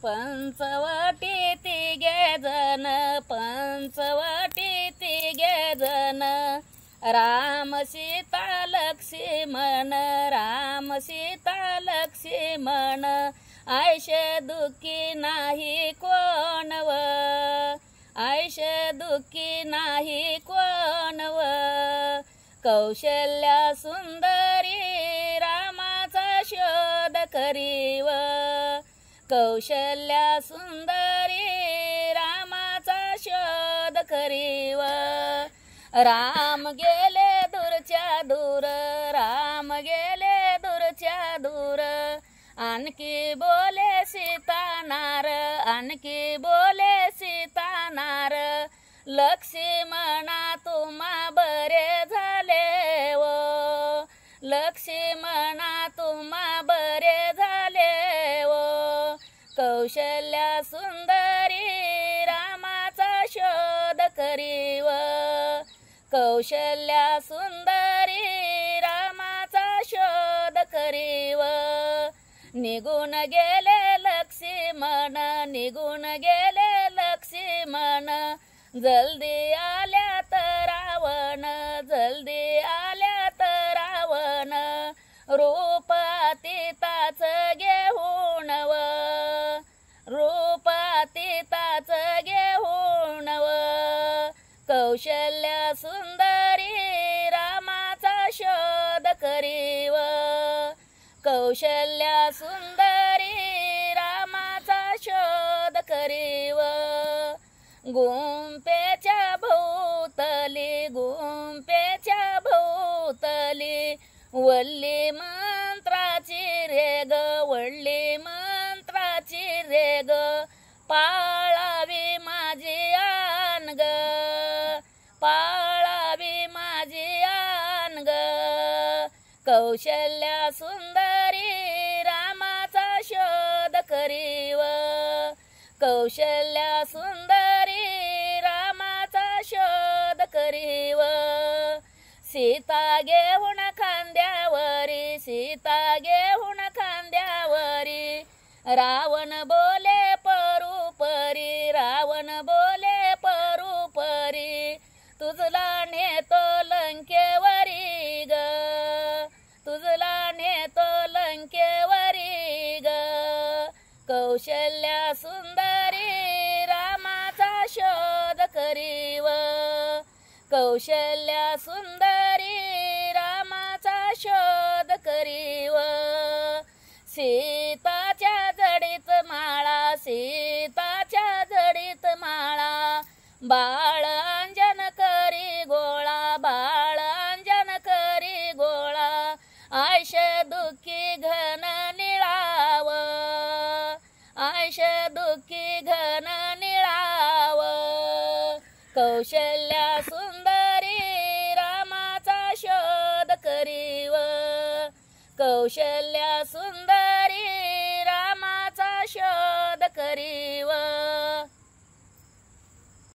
पंचवटी तिघे जण पंचवटी तिघे जण राम सीता लक्ष्मण राम सीता लक्ष्मण आयशे दुःखी नाही कोण व आयशे दुःखी नाही कोण व कौशल्या सुंदरी रामाचा शोध करीव कौशल्या सुंदरी रामाचा शोध करीव राम गेले दूरच्या दूर राम गेले दूरच्या दूर आणखी बोले सीता नार आणखी बोले सीता नार लक्ष्मणा तुम्हा बरे झाले व लक्ष्मणा तुम्हा बरे झाले व कौशल्या सुंदरी रामाचा शोध करीव कौशल्या सुंदरी रामाचा शोध करीव निघून गेले लक्ष्मण निघून गेले लक्ष्मण जल्दी आल्यात रावण जल्दी आल्यात रावण रूप अतिताच घेऊन व रूप अतिताच घेऊन व कौशल्या सुंदरी रामाचा शोध करीव कौशल्या सुंदरी रामाचा शोध करीव गुंपेच्या भोवतली गुंपेच्या भोवतली वल्ली मंत्राची रेग वल्ली मंत्राची रेग पाळावी माझी आनग पाळावी माझी आनग कौशल्या सुंदरी रामाचा शोध करीव कौशल्या सुंदरी रामाचा शोध करीव सीता घेऊन खांद्यावरी सीता घेऊन खांद्यावरी रावण बोले परूपरी रावण बोले परूपरी तुझला नेतो लंकेवरी ग तुझला नेतो लंकेवरी ग कौशल्या सुंदरी रामाचा शोध करीव कौशल्या सुंदरी रामाचा शोध करीव सीताच्या जडीत माळा सीताच्या जडीत माळा बाळ अंजन करी गोळा बाळ अंजन करी गोळा आयश दुःखी घन निळाव आयश दुःखी घन निळाव कौशल्या सुंदरी रामाचा शोध करीव कौशल्या सुंदरी रामाचा शोध करीव